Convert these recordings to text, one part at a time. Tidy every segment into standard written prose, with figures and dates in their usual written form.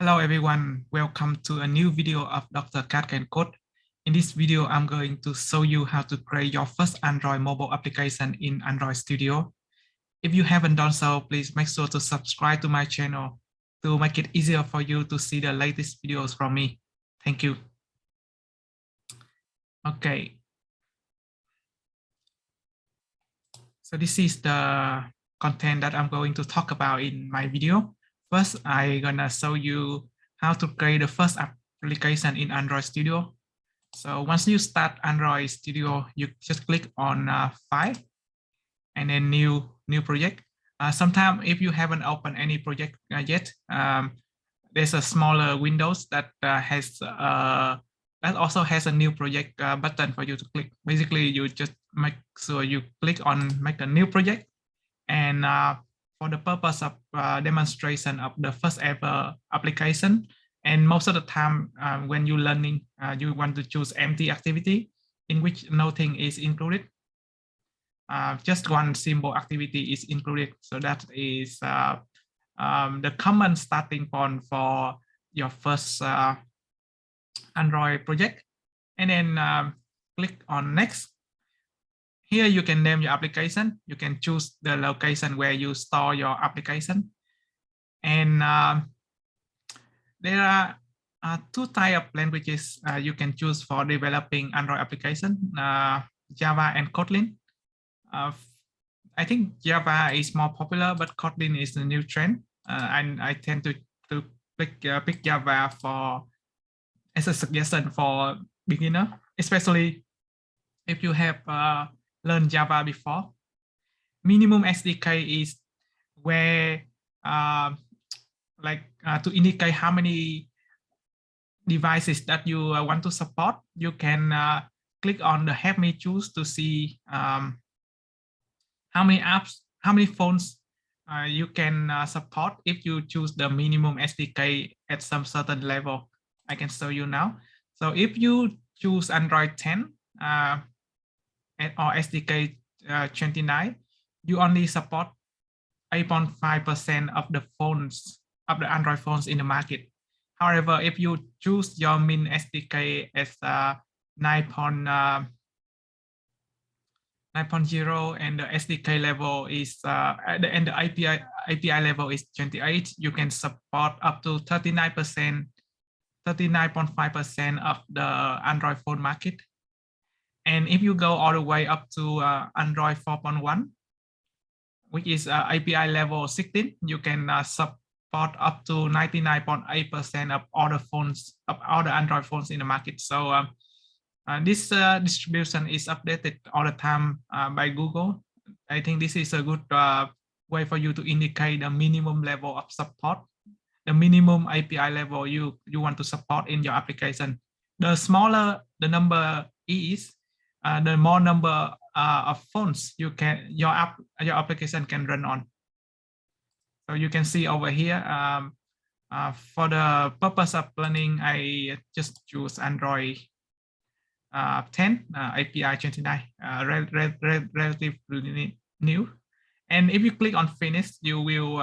Hello everyone, welcome to a new video of Dr. Cat CanCode. In this video, I'm going to show you how to create your first Android mobile application in Android Studio. If you haven't done so, please make sure to subscribe to my channel to make it easier for you to see the latest videos from me. Thank you. Okay. So this is the content that I'm going to talk about in my video. First, I'm gonna show you how to create the first application in Android Studio. So once you start Android Studio, you just click on File and then New Project. Sometimes if you haven't opened any project yet, there's a smaller Windows that also has a new project button for you to click. Basically, you just make sure you click on make a new project, and for the purpose of demonstration of the first ever application. And most of the time when you're learning, you want to choose empty activity in which nothing is included. Just one simple activity is included. So that is the common starting point for your first Android project. And then click on next. Here you can name your application. You can choose the location where you store your application. And there are two types of languages you can choose for developing Android application, Java and Kotlin. I think Java is more popular, but Kotlin is the new trend. And I tend to pick Java as a suggestion for beginner, especially if you have learned Java before. Minimum SDK is where to indicate how many devices that you want to support. You can click on the Help Me Choose to see how many apps, how many phones you can support if you choose the minimum SDK at some certain level. I can show you now. So if you choose Android 10 or SDK 29, you only support 8.5% of the phones, of the Android phones in the market. However, if you choose your min SDK as 9.0 and the SDK level is and the API level is 28, you can support up to 39%, 39.5% of the Android phone market. And if you go all the way up to Android 4.1, which is API level 16, you can support up to 99.8% of all the phones, of all the Android phones in the market. So this distribution is updated all the time by Google. I think this is a good way for you to indicate the minimum level of support, the minimum API level you want to support in your application. The smaller the number is, the more number of phones your application can run on. So you can see over here, for the purpose of learning, I just choose Android 10, API 29, relatively new. And if you click on finish, you will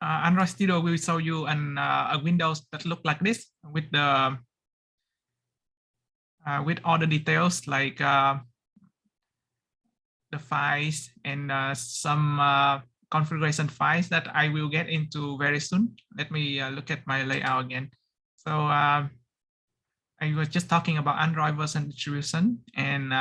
Android Studio will show you a Windows that look like this with the with all the details like the files and some configuration files that I will get into very soon. Let me look at my layout again. So I was just talking about Android version distribution. And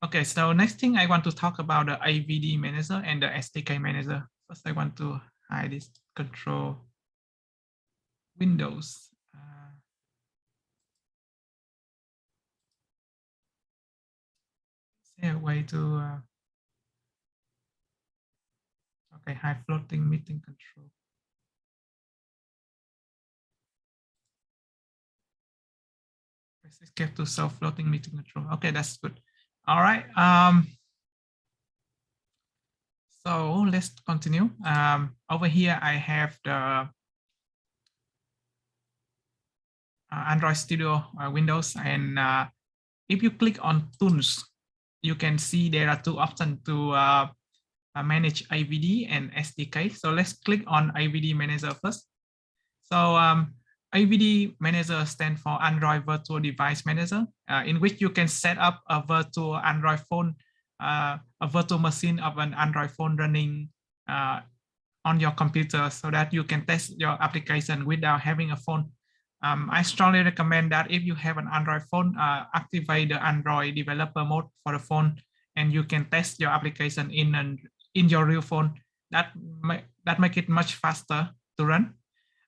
okay, so next thing I want to talk about the AVD Manager and the SDK Manager. First, I want to hide this control Windows. Is there a way to okay, hide floating meeting control. Press escape to show floating meeting control. Okay, that's good. All right. So let's continue. Over here, I have the Android Studio Windows, and if you click on Tools, you can see there are two options to manage AVD and SDK. So let's click on AVD Manager first. So AVD Manager stands for Android Virtual Device Manager, in which you can set up a virtual Android phone, a virtual machine of an Android phone running on your computer, so that you can test your application without having a phone. I strongly recommend that if you have an Android phone, activate the Android developer mode for the phone, and you can test your application in your real phone. That make it much faster to run.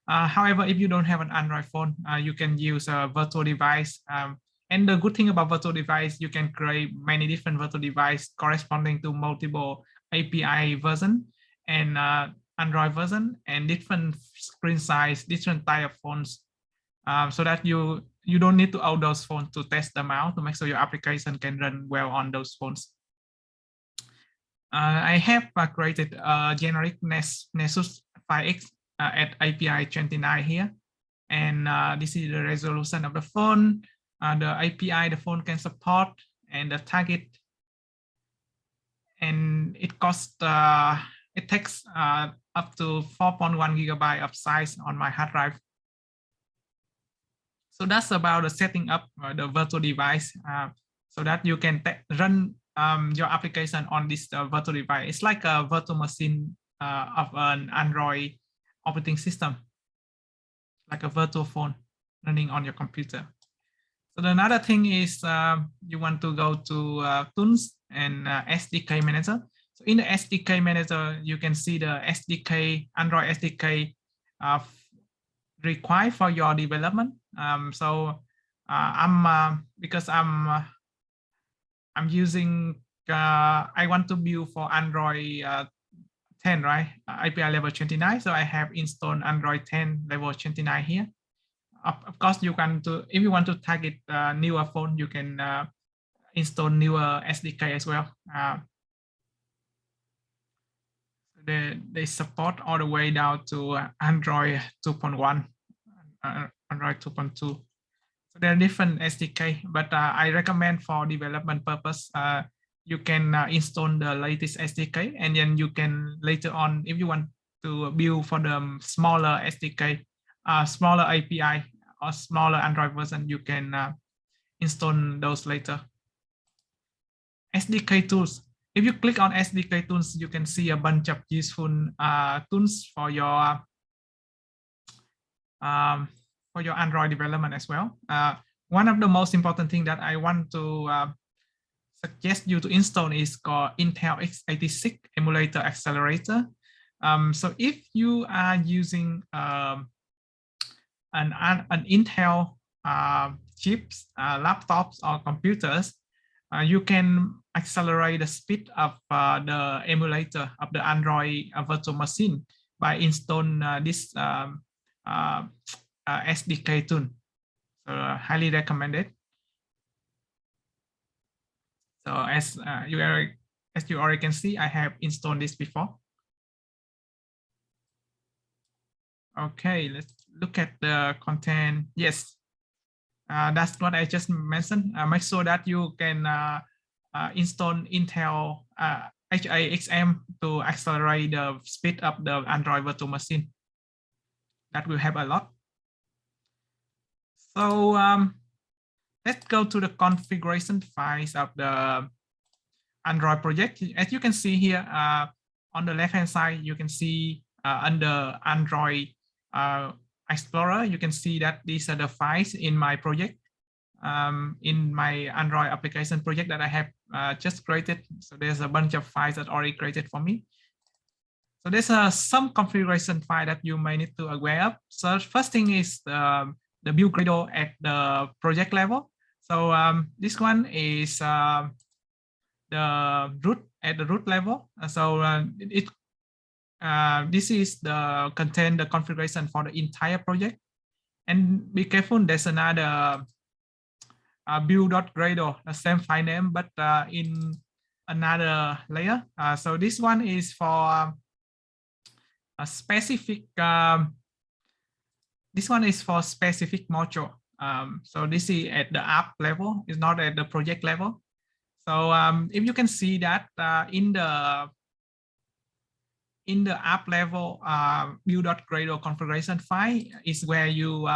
However, if you don't have an Android phone, you can use a virtual device. And the good thing about virtual device, you can create many different virtual devices corresponding to multiple API version and Android version and different screen size, different type of phones, so that you don't need to own those phones to test them out to make sure your application can run well on those phones. I have created a generic Nessus 5X at API 29 here, and this is the resolution of the phone, the API the phone can support, and the target, and it costs it takes up to 4.1 gigabyte of size on my hard drive. So that's about the setting up the virtual device, so that you can run your application on this virtual device. It's like a virtual machine of an Android operating system, like a virtual phone running on your computer. So the another thing is you want to go to Tools and SDK Manager. So in the SDK Manager, you can see the SDK, Android SDK required for your development. Because I'm using, I want to build for Android 10, right? API level 29. So I have installed Android 10 level 29 here. Of course, you can if you want to target newer phone, you can install newer SDK as well. They support all the way down to Android 2.1, Android 2.2. So there are different SDK, but I recommend for development purpose, you can install the latest SDK, and then you can later on, if you want to build for the smaller SDK, smaller API or smaller Android version, you can install those later. SDK tools. If you click on SDK tools, you can see a bunch of useful tools for your Android development as well. One of the most important thing that I want to suggest you to install is called Intel x86 emulator accelerator. So if you are using an Intel chips, laptops or computers, you can accelerate the speed of the emulator of the Android virtual machine by installing this SDK tool. So highly recommended. So as you already can see, I have installed this before. Okay, let's look at the content. Yes, that's what I just mentioned. Make sure that you can install Intel HAXM to accelerate the speed of the Android virtual machine. That will help a lot. So let's go to the configuration files of the Android project. As you can see here, on the left-hand side, you can see under Android Explorer, you can see that these are the files in my project, in my Android application project that I have just created. So there's a bunch of files that already created for me. So there's some configuration file that you may need to aware of. So first thing is the build gradle at the project level. So this one is the root at the root level. So this is the contain the configuration for the entire project. And be careful, there's another build.gradle, the same file name, but in another layer. So this one is for a specific. This one is for specific module. So this is at the app level, it's not at the project level. So if you can see that in the in the app level, build.gradle configuration file is where you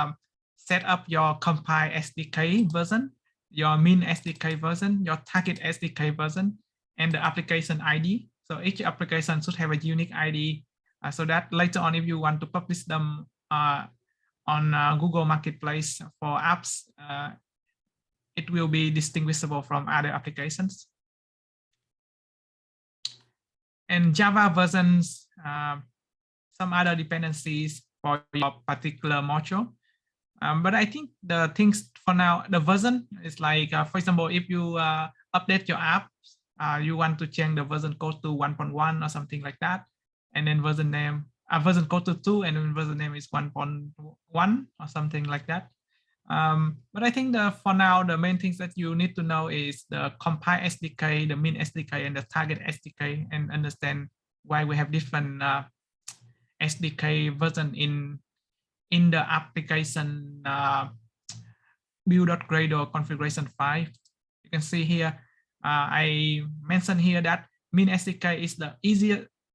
set up your compile SDK version, your min SDK version, your target SDK version, and the application ID. So each application should have a unique ID so that later on, if you want to publish them on Google Marketplace for apps, it will be distinguishable from other applications. And Java versions, some other dependencies for your particular module. But I think the things for now, the version is like, for example, if you update your app, you want to change the version code to 1.1 or something like that, and then version name, version code to 2, and then version name is 1.1 or something like that. But I think for now, the main things that you need to know is the compile SDK, the min SDK, and the target SDK, and understand why we have different SDK version in the application build.gradle configuration file. You can see here, I mentioned here that min SDK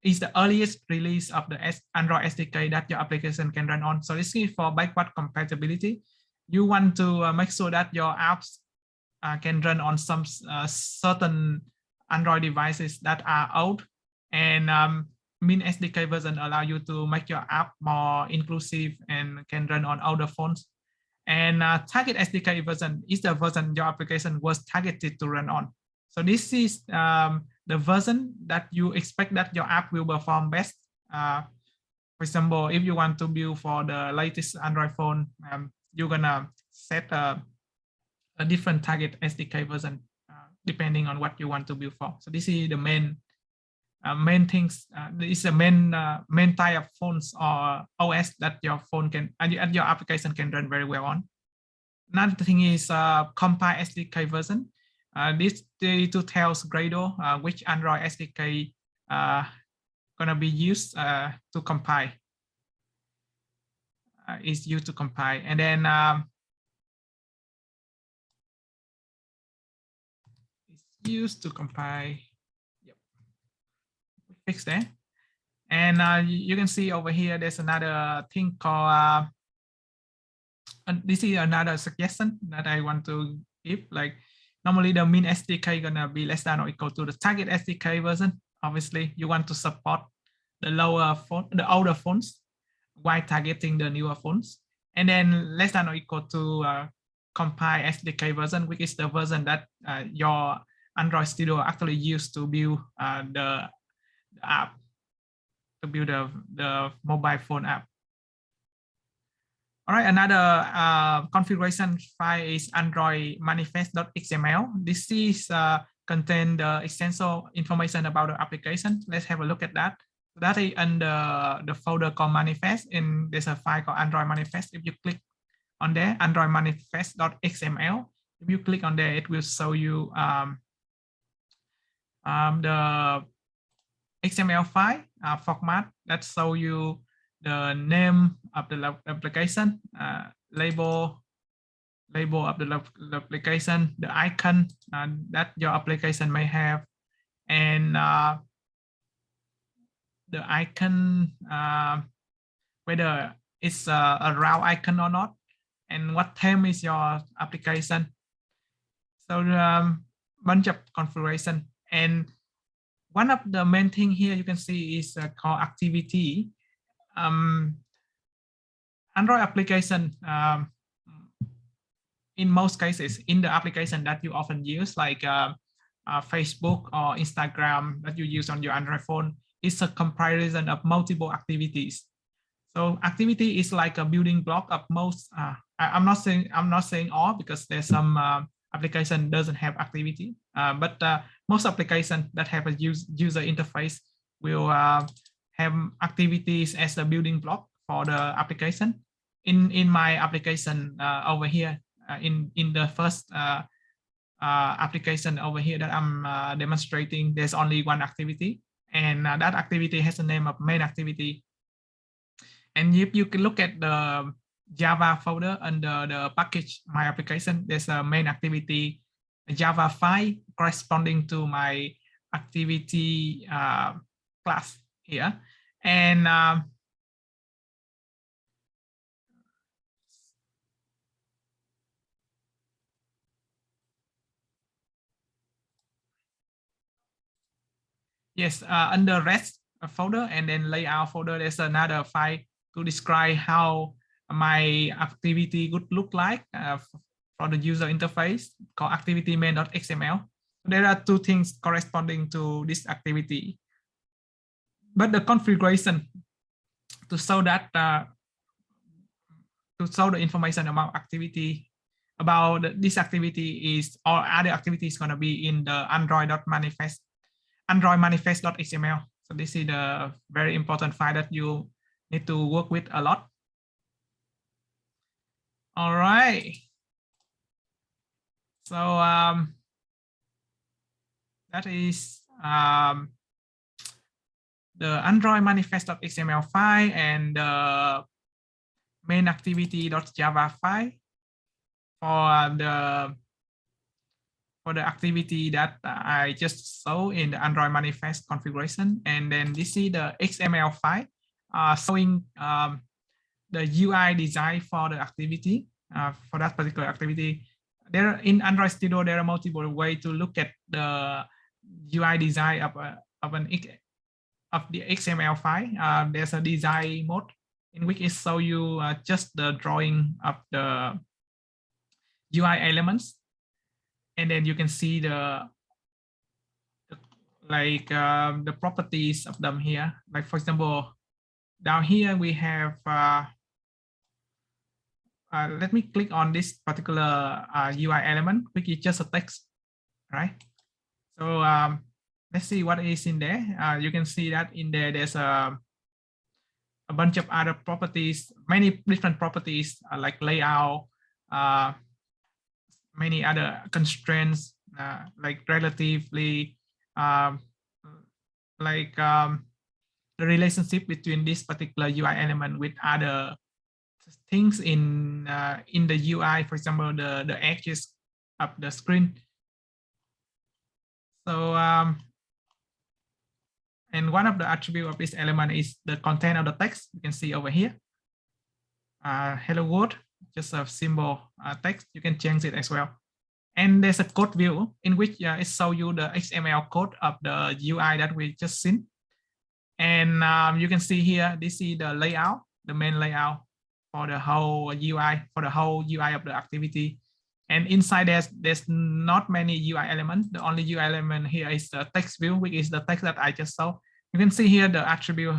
is the earliest release of the Android SDK that your application can run on. So this is for backward compatibility. You want to make sure that your apps can run on some certain Android devices that are old, and min SDK version allow you to make your app more inclusive and can run on older phones. And target SDK version is the version your application was targeted to run on. So this is the version that you expect that your app will perform best. For example, if you want to build for the latest Android phone, you're gonna set a different target SDK version depending on what you want to build for. So this is the main things. This is the main type of phones or OS that your phone can your application can run very well on. Another thing is compile SDK version. This to tells Gradle which Android SDK gonna be used to compile. Is used to compile, and then it's used to compile. Yep, fix that. And you can see over here, there's another thing called. This is another suggestion that I want to give. Like normally, the min SDK gonna be less than or equal to the target SDK version. Obviously, you want to support the older phones, while targeting the newer phones, and then less than or equal to compile SDK version, which is the version that your Android Studio actually used to build the app, to build the mobile phone app. All right, another configuration file is Android manifest.xml. This is contain the extensive information about the application. Let's have a look at that. That is under the folder called manifest, and there's a file called Android manifest. If you click on there, Android manifest.xml, if you click on there, it will show you the XML file format that show you the name of the application, label of the application, the icon that your application may have, and the icon, whether it's a round icon or not, and what theme is your application. So bunch of configuration, and one of the main thing here you can see is called activity. Android application, in most cases, in the application that you often use, like Facebook or Instagram that you use on your Android phone, is a comparison of multiple activities. So activity is like a building block of most. I'm not saying all, because there's some application doesn't have activity, but most applications that have a user interface will have activities as a building block for the application. In my application over here, in the first application over here that I'm demonstrating, there's only one activity, and that activity has the name of main activity. And if you can look at the Java folder under the package my application, there's a main activity Java file corresponding to my activity class here. And yes, under REST folder and then layout folder, there's another file to describe how my activity would look like for the user interface called activity main.xml. There are two things corresponding to this activity, but the configuration to show that to show the information about activity about this activity is or other activities going to be in the Android.manifest manifest.xml. So this is the very important file that you need to work with a lot. All right. So that is the Android manifest.xml file and the main activity.java file for the activity that I just saw in the Android manifest configuration. And then this is the XML file showing the UI design for the activity, for that particular activity. There in Android Studio, there are multiple ways to look at the UI design of the XML file. There's a design mode in which it shows you just the drawing of the UI elements. And then you can see the properties of them here. Like for example, down here we have, let me click on this particular UI element, which is just a text, right? So let's see what is in there. You can see that in there, there's a bunch of other properties, many different properties like layout, many other constraints like relatively the relationship between this particular UI element with other things in the UI, for example, the edges of the screen. So and one of the attributes of this element is the content of the text. You can see over here, hello world, just a simple text. You can change it as well. And there's a code view in which it shows you the XML code of the UI that we just seen. And you can see here, this is the layout, the main layout for the whole UI, of the activity. And inside there's not many UI elements. The only UI element here is the text view, which is the text that I just saw. You can see here the attribute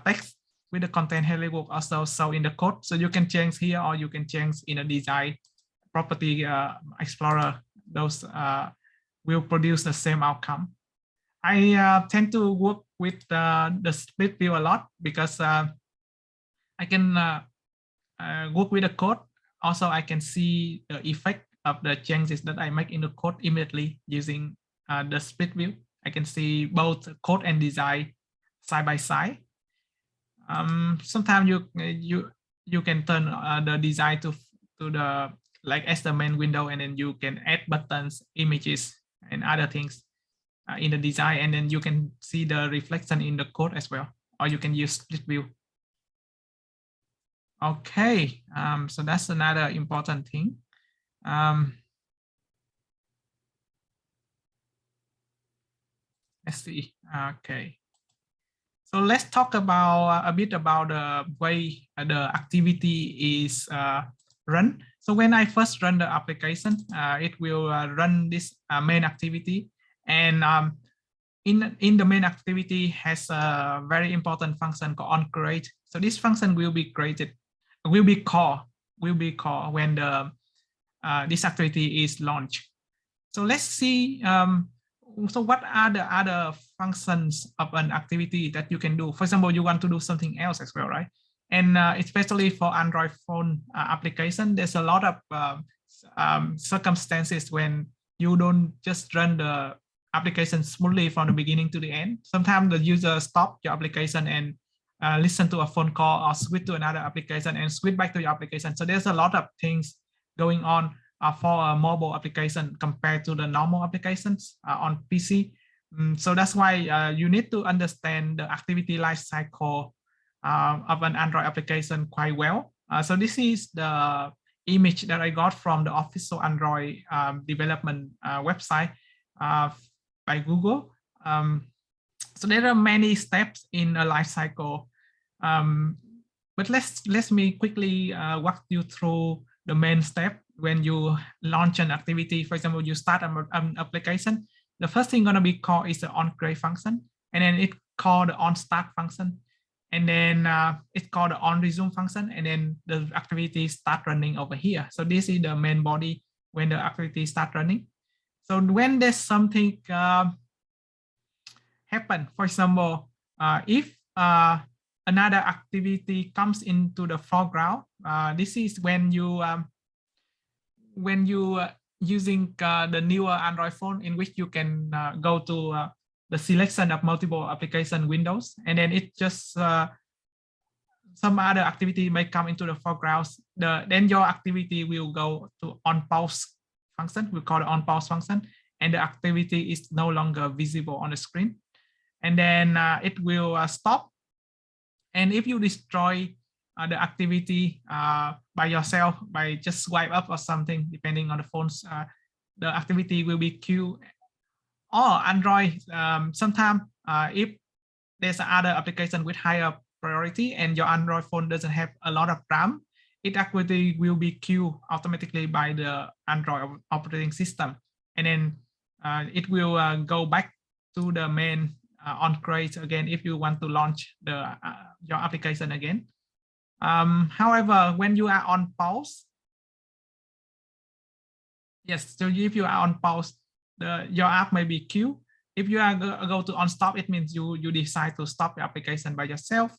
text with the content hello world also show in the code. So you can change here, or you can change in a design property explorer. Those will produce the same outcome. I tend to work with the split view a lot because I can work with the code. Also, I can see the effect of the changes that I make in the code immediately using the split view. I can see both code and design side by side. Sometimes you can turn the design to the as the main window, and then you can add buttons, images, and other things in the design, and then you can see the reflection in the code as well, or you can use split view. Okay, so that's another important thing. Let's see. Okay, so let's talk about a bit about the way the activity is run. So when I first run the application, it will run this main activity, and in the main activity has a very important function called onCreate. So this function will be called when the this activity is launched. So let's see. So what are the other functions of an activity that you can do? For example, you want to do something else as well, right? And especially for Android phone application, there's a lot of circumstances when you don't just run the application smoothly from the beginning to the end. Sometimes the user stop your application and listen to a phone call, or switch to another application and switch back to your application. So there's a lot of things going on for a mobile application compared to the normal applications on PC. So that's why you need to understand the activity lifecycle of an Android application quite well. So this is the image that I got from the official Android development website by Google. So there are many steps in a lifecycle, but let me quickly walk you through the main step when you launch an activity. For example, you start an application. The first thing gonna be called is the onCreate function, and then it called the onStart function, and then it's called the onResume function, and then the activity start running over here. So this is the main body when the activity start running. So when there's something happen, for example, if another activity comes into the foreground, this is when you using the newer Android phone, in which you can go to the selection of multiple application windows, and then it just some other activity may come into the foreground. Then your activity will go to on pause function. We call it on pause function, and the activity is no longer visible on the screen. And then it will stop. And if you destroy the activity by yourself, by just swipe up or something, depending on the phones, the activity will be queued. Or Android, sometimes if there's another application with higher priority and your Android phone doesn't have a lot of RAM, it activity will be queued automatically by the Android operating system. And then it will go back to the main onCreate again if you want to launch your application again. However, when you are on pause, yes, so if you are on pause, your app may be queued. If you are go to on stop, it means you decide to stop the application by yourself.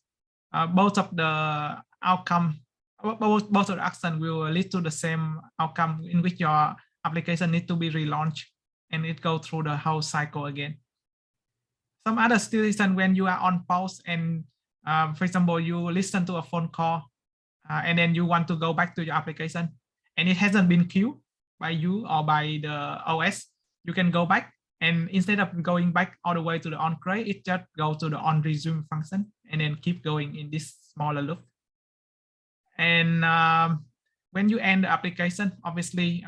Both of the outcome, both of the action will lead to the same outcome, in which your application need to be relaunched, and it go through the whole cycle again. Some other situation when you are on pause and, for example, you listen to a phone call and then you want to go back to your application and it hasn't been queued by you or by the OS, you can go back, and instead of going back all the way to the onCreate, it just go to the onResume function and then keep going in this smaller loop. And when you end the application, obviously,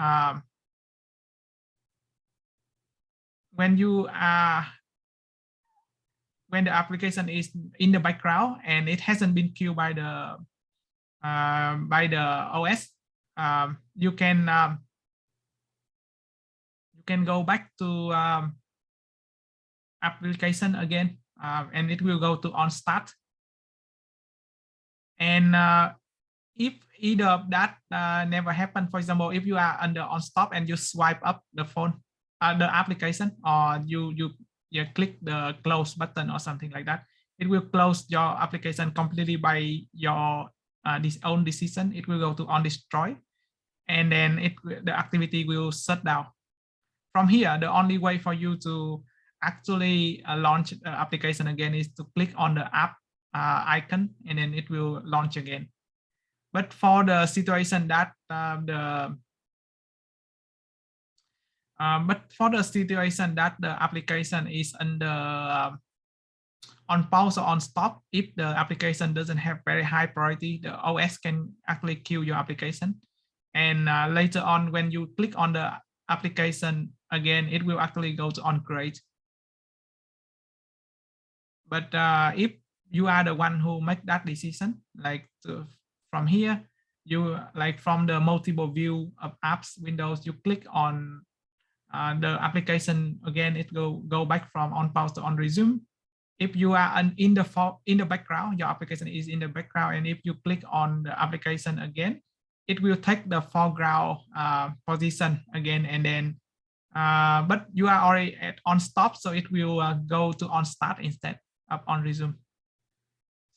when the application is in the background and it hasn't been queued by the OS, you can go back to application again, and it will go to on start. And if either of that never happened, for example, if you are under on stop and you swipe up the phone, the application, or you click the close button or something like that, it will close your application completely by your own decision. It will go to on destroy, and then the activity will shut down. From here, the only way for you to actually launch the application again is to click on the app icon, and then it will launch again. But for the situation that the application is under on pause or on stop, if the application doesn't have very high priority, the OS can actually kill your application. And later on, when you click on the application again, it will actually go to onCreate. But if you are the one who make that decision, like from here, you like from the multiple view of apps windows, you click on the application again, it go back from on pause to on resume. If you are in the background, your application is in the background, and if you click on the application again, it will take the foreground position again, and then but you are already at on stop, so it will go to on start instead of on resume.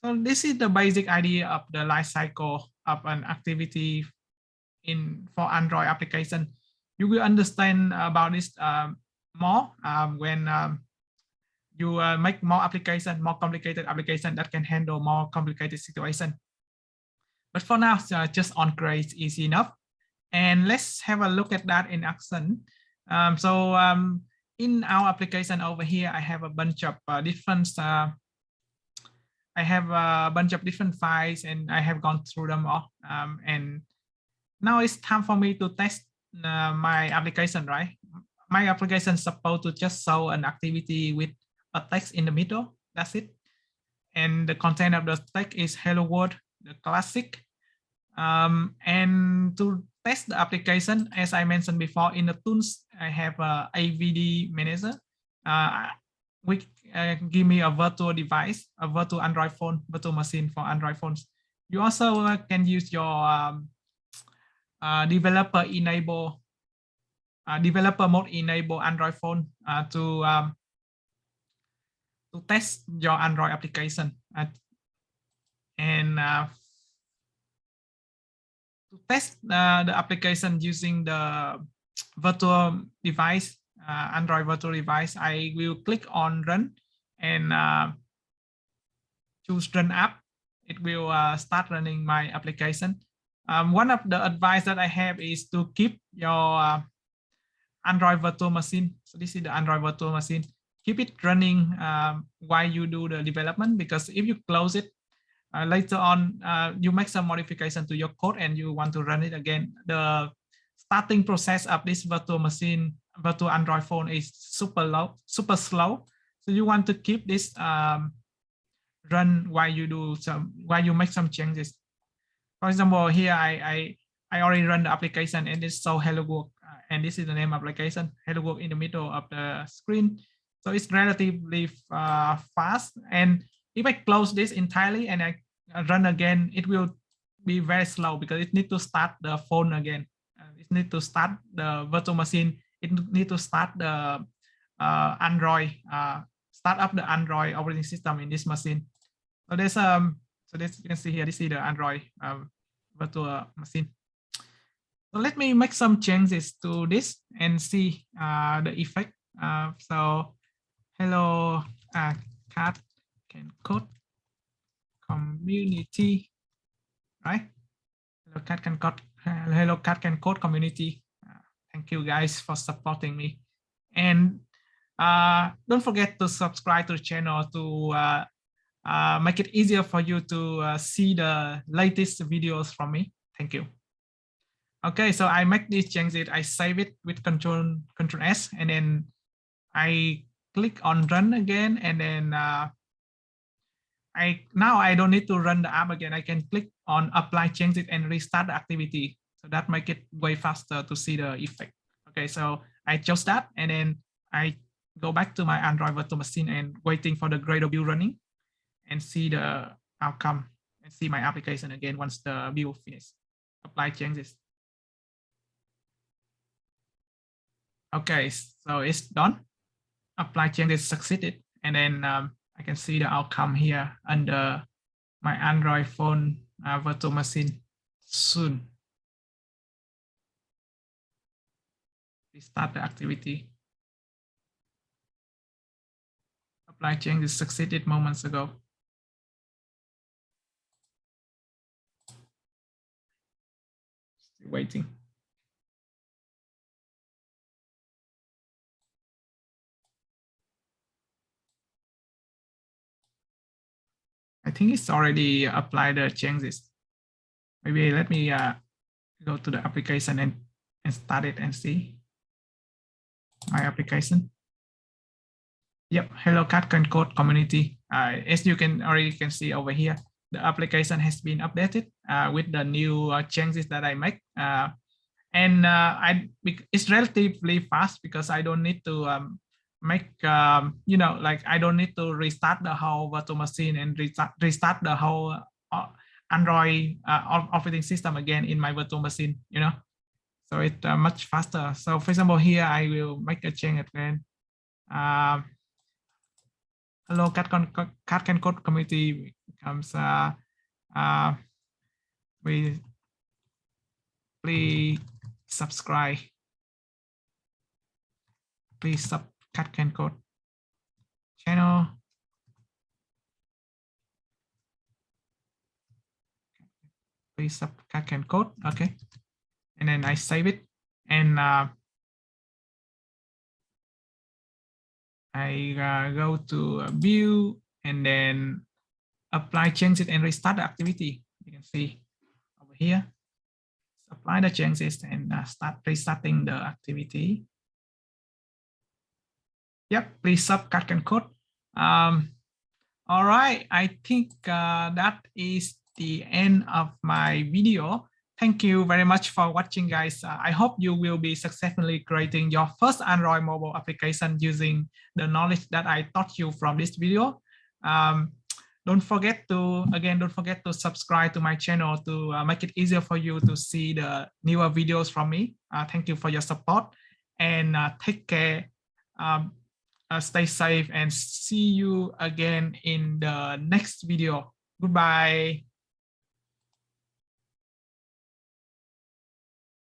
So this is the basic idea of the life cycle of an activity for Android application. You will understand about this more when you make more complicated application that can handle more complicated situation. But for now, just onCreate is enough. And let's have a look at that in action. in our application over here, I have a bunch of different files, and I have gone through them all. And now it's time for me to test my application, right? My application is supposed to just show an activity with a text in the middle. That's it. And the content of the text is hello world, the classic. And to test the application, as I mentioned before, in the tools, I have a AVD Manager, which give me a virtual device, a virtual Android phone, virtual machine for Android phones. You also can use your developer mode enable Android phone to test your Android application. And to test the application using the virtual device, Android virtual device, I will click on run and choose run app. It will start running my application. One of the advice that I have is to keep your Android virtual machine. So this is the Android virtual machine. Keep it running while you do the development, because if you close it, later on, you make some modification to your code and you want to run it again, the starting process of this virtual machine, virtual Android phone is super slow. So you want to keep this run while you make some changes. For example, here I already run the application and it's so hello world, and this is the name application, hello world in the middle of the screen. So it's relatively fast. And if I close this entirely and I run again, it will be very slow because it needs to start the phone again. It needs to start the virtual machine. It needs to start the Android, start up the Android operating system in this machine. So there's so this you can see here, this is the Android virtual machine. So let me make some changes to this and see the effect. So hello Cat CanCode community, right? Hello Cat CanCode community. Thank you guys for supporting me, and don't forget to subscribe to the channel to make it easier for you to see the latest videos from me. Thank you. Okay, so I make these changes. I save it with Control S, and then I click on run again, and then now I don't need to run the app again. I can click on apply changes and restart the activity. So that make it way faster to see the effect. Okay, so I chose that, and then I go back to my Android virtual machine and waiting for the Gradle build running and see the outcome and see my application again once the build finishes. Apply changes. Okay, so it's done. Apply changes succeeded, and then I can see the outcome here under my Android phone virtual machine soon. Restart the activity. Apply changes succeeded moments ago. Still waiting. I think it's already applied the changes. Maybe let me go to the application and start it and see my application. Yep, hello Cat CanCode community. As you can see over here, the application has been updated with the new changes that I make. And it's relatively fast because I don't need to make, like I don't need to restart the whole virtual machine and restart the whole Android operating system again in my virtual machine, so it's much faster. So for example, here I will make a change again. Hello Cat CanCode community becomes we please subscribe. Please sub Cat CanCode channel. Please sub Cat CanCode. Okay, and then I save it, and I go to view and then apply changes and restart the activity. You can see over here, apply the changes and start restarting the activity. Yep, please sub Cat CanCode. All right, I think that is the end of my video. Thank you very much for watching, guys. I hope you will be successfully creating your first Android mobile application using the knowledge that I taught you from this video. Don't forget to subscribe to my channel to make it easier for you to see the newer videos from me. Thank you for your support, and take care. Stay safe and see you again in the next video. Goodbye.